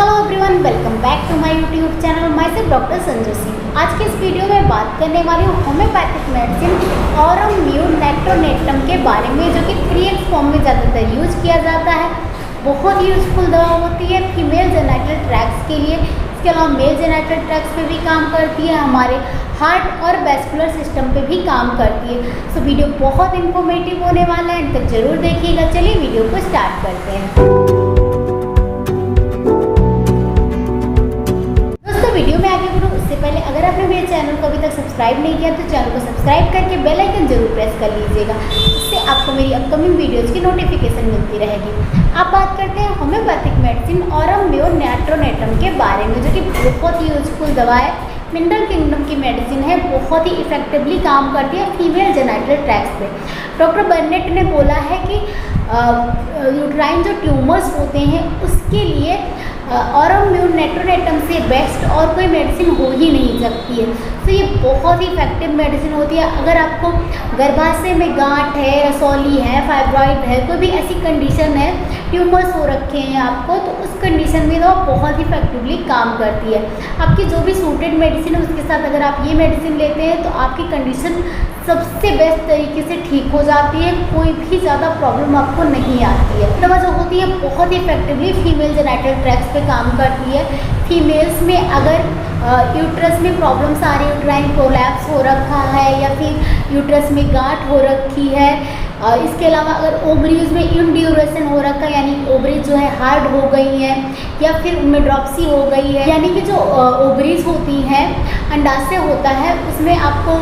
Hello everyone, welcome back to my YouTube channel. Myself doctor Sanjay Singh. आज के इस video में बात करने वाली हूँ homeopathic medicine aurum mur natronatum के बारे में, जो कि 3x फॉर्म में ज़्यादातर यूज किया जाता है। बहुत यूजफुल दवा होती है फीमेल जेनिटल ट्रैक्ट्स के लिए। इसके अलावा मेल जेनिटल ट्रैक्ट्स पे भी काम करती है, हमारे हार्ट और वेस्कुलर सिस्टम पे भी काम करती है। सो वीडियो बहुत इन्फॉर्मेटिव होने वाला है, तो ज़रूर देखिएगा। चलिए वीडियो को स्टार्ट करते हैं। वीडियो में आगे बढ़ूँ उससे पहले अगर आपने मेरे चैनल को अभी तक सब्सक्राइब नहीं किया तो चैनल को सब्सक्राइब करके बेल आइकन जरूर प्रेस कर लीजिएगा। इससे आपको मेरी अपकमिंग वीडियोज़ की नोटिफिकेशन मिलती रहेगी। अब बात करते हैं homeopathic medicine aurum mur natronatum के बारे में, जो कि बहुत ही यूजफुल दवा है। मिनरल किंगडम की मेडिसिन है, बहुत ही इफेक्टिवली काम करती है फीमेल जेनिटल ट्रैक्ट्स पे। डॉक्टर बर्नेट ने बोला है कि यूट्राइन जो ट्यूमर्स होते हैं उसके लिए ऑरम म्यू नेट्रोनेटम से बेस्ट और कोई मेडिसिन हो ही नहीं सकती है। तो ये बहुत ही इफेक्टिव मेडिसिन होती है। अगर आपको गर्भाशय में गांठ है, रसौली है, फाइब्रॉइड है, कोई भी ऐसी कंडीशन है, ट्यूमर्स हो रखे हैं आपको, तो उस कंडीशन में वो बहुत इफेक्टिवली काम करती है। आपकी जो भी सूटेड मेडिसिन है उसके साथ अगर आप ये मेडिसिन लेते हैं तो आपकी कंडीशन सबसे बेस्ट तरीके से ठीक हो जाती है। कोई भी ज़्यादा प्रॉब्लम आपको नहीं आती है। दवा जो होती है बहुत ही इफेक्टिवली फीमेल जेनिटल ट्रैक्ट्स पे काम करती है। फीमेल्स में अगर यूट्रस में प्रॉब्लम्स आ रही है, यूट्राइन प्रोलैप्स हो रखा है या फिर यूट्रस में गांठ हो रखी है, इसके अलावा अगर ओवरीज में इंड्यूरेशन हो रखा है, यानी ओवरीज जो है हार्ड हो गई हैं या फिर उनमें ड्रॉप्सी हो गई है, यानी कि जो ओवरीज होती हैं, अंडाशय होता है, उसमें आपको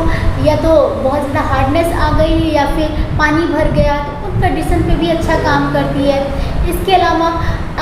या तो बहुत ज़्यादा हार्डनेस आ गई या फिर पानी भर गया, तो उस कंडीशन पे भी अच्छा काम करती है। इसके अलावा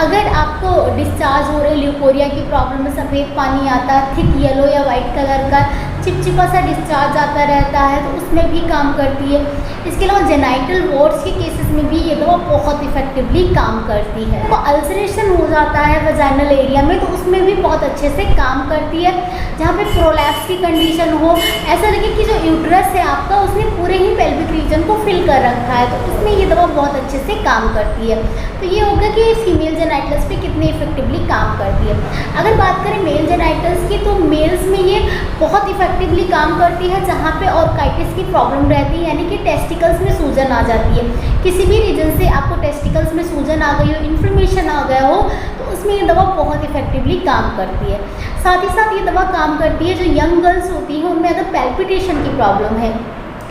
अगर आपको डिस्चार्ज हो रही ल्यूकोरिया की प्रॉब्लम में सफ़ेद पानी आता है, थिक येलो या वाइट कलर का चिपचिपा सा डिस्चार्ज आता रहता है, तो उसमें भी काम करती है। इसके अलावा जेनाइटल वॉर्ड्स के केसेस में भी ये दवा बहुत इफेक्टिवली काम करती है। तो अल्सरेशन हो जाता है वजाइनल एरिया में, तो उसमें भी बहुत अच्छे से काम करती है। जहाँ पे प्रोलैप्स की कंडीशन हो, ऐसा लगे कि जो यूट्रस है आपका उसने पूरे ही पेल्विक रीजन को फिल कर रखा है, तो उसमें ये दवा बहुत अच्छे से काम करती है। तो ये होगा कि फीमेल जेनाइटल्स पे कितने इफेक्टिवली काम करती है। अगर बात करें मेल जेनाइटल्स की, तो मेल्स में ये बहुत इफेक्टिवली काम करती है जहाँ पे ऑर्काइटिस की प्रॉब्लम रहती है, यानी कि टेस्टिकल्स में सूजन आ जाती है। किसी भी रीजन से आपको टेस्टिकल्स में सूजन आ गई हो, इन्फ्लेमेशन आ गया हो, तो उसमें ये दवा बहुत इफेक्टिवली काम करती है। साथ ही साथ ये दवा काम करती है जो यंग गर्ल्स होती हैं उनमें अगर पैल्पिटेशन की प्रॉब्लम है,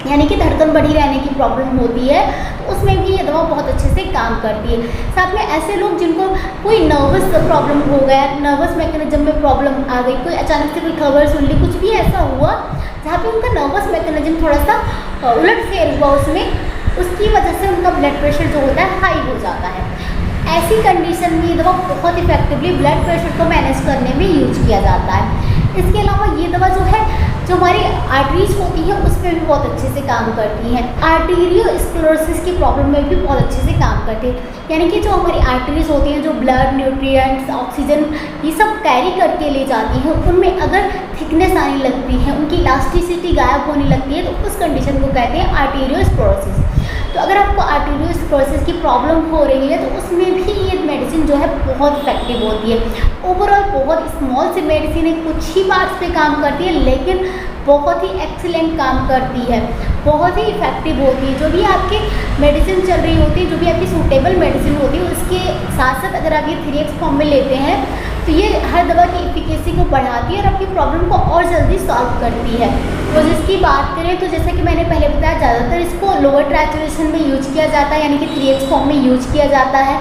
यानी कि धड़कन बढ़ी रहने की प्रॉब्लम होती है, तो उसमें भी ये दवा बहुत अच्छे से काम करती है। साथ में ऐसे लोग जिनको कोई नर्वस प्रॉब्लम हो गया, नर्वस मैकेनिज्म में प्रॉब्लम आ गई, कोई अचानक से कोई खबर सुन ली, कुछ भी ऐसा हुआ जहाँ पे उनका नर्वस मैकेनिज्म थोड़ा सा उलट फेर हुआ उसमें, उसकी वजह से उनका ब्लड प्रेशर जो होता है हाई हो जाता है। ऐसी कंडीशन में ये दवा बहुत इफेक्टिवली ब्लड प्रेशर को मैनेज करने में यूज किया जाता है। इसके अलावा ये दवा जो है, जो हमारी आर्टरीज होती है उस पर भी बहुत अच्छे से काम करती हैं। आर्टेरियोस्क्लेरोसिस की प्रॉब्लम में भी बहुत अच्छे से काम करती है, यानी कि जो हमारी आर्टरीज होती हैं, जो ब्लड, न्यूट्रिएंट्स, ऑक्सीजन ये सब कैरी करके ले जाती हैं, उनमें अगर थिकनेस आने लगती है, उनकी इलास्टिसिटी गायब होने लगती है, तो उस कंडीशन को कहते हैं आर्टेरियोस्क्लेरोसिस। तो अगर आपको आर्टेरियोस्क्लेरोसिस की प्रॉब्लम हो रही है तो उसमें भी ये मेडिसिन जो है बहुत इफेक्टिव होती है। ओवरऑल बहुत स्मॉल सी मेडिसिन है, कुछ ही पार्ट्स पे काम करती है, लेकिन बहुत ही एक्सीलेंट काम करती है, बहुत ही इफेक्टिव होती है। जो भी आपकी मेडिसिन चल रही होती है, जो भी आपकी सूटेबल मेडिसिन होती है, उसके साथ साथ अगर आप ये 3x फॉर्म में लेते हैं तो ये हर दवा की एफिकेसी को बढ़ाती है और आपकी प्रॉब्लम को और जल्दी सॉल्व करती है। तो जिसकी बात करें तो जैसे कि मैंने पहले बताया, ज़्यादातर इसको लोअर ट्रैचुरेशन में यूज किया जाता है, यानी कि 3x फॉर्म में यूज किया जाता है।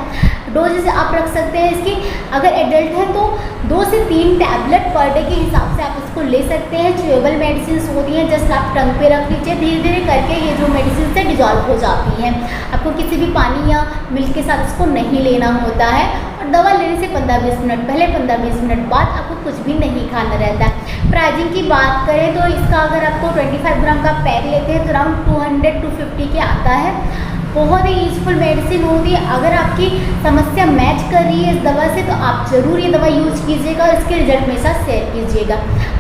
डोज जैसे आप रख सकते हैं इसकी, अगर एडल्ट है तो 2 से 3 टैबलेट पर डे के हिसाब से आप इसको ले सकते हैं। च्यूएबल मेडिसिन होती हैं, जस्ट आप टंग पे रख लीजिए, धीरे धीरे करके ये जो मेडिसिन से डिजॉल्व हो जाती हैं। आपको किसी भी पानी या मिल्क के साथ इसको नहीं लेना होता है, और दवा लेने से 15-20 मिनट पहले, 15-20 मिनट बाद आपको कुछ भी नहीं खाना रहता है। प्राइजिंग की बात करें तो इसका अगर आपको 25 ग्राम का पैक लेते हैं तो अराउंड 200-250 के आता है। बहुत ही यूजफुल मेडिसिन होती है। अगर आपकी समस्या मैच कर रही है इस दवा से तो आप ज़रूर ये दवा यूज कीजिएगा और इसके रिजल्ट मेरे साथ शेयर कीजिएगा।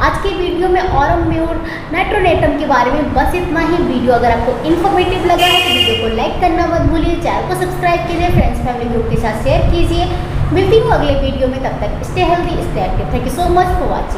आज के वीडियो में ऑरम म्यू नेट्रोनेटम के बारे में बस इतना ही। वीडियो अगर आपको इन्फॉर्मेटिव लगा है तो वीडियो को लाइक करना मत भूलिए, चैनल को सब्सक्राइब कीजिए, फ्रेंड्स फैमिली ग्रुप के साथ शेयर कीजिए। मिलती हूँ अगले वीडियो में, तब तक stay healthy, stay active. Thank you so much for watching.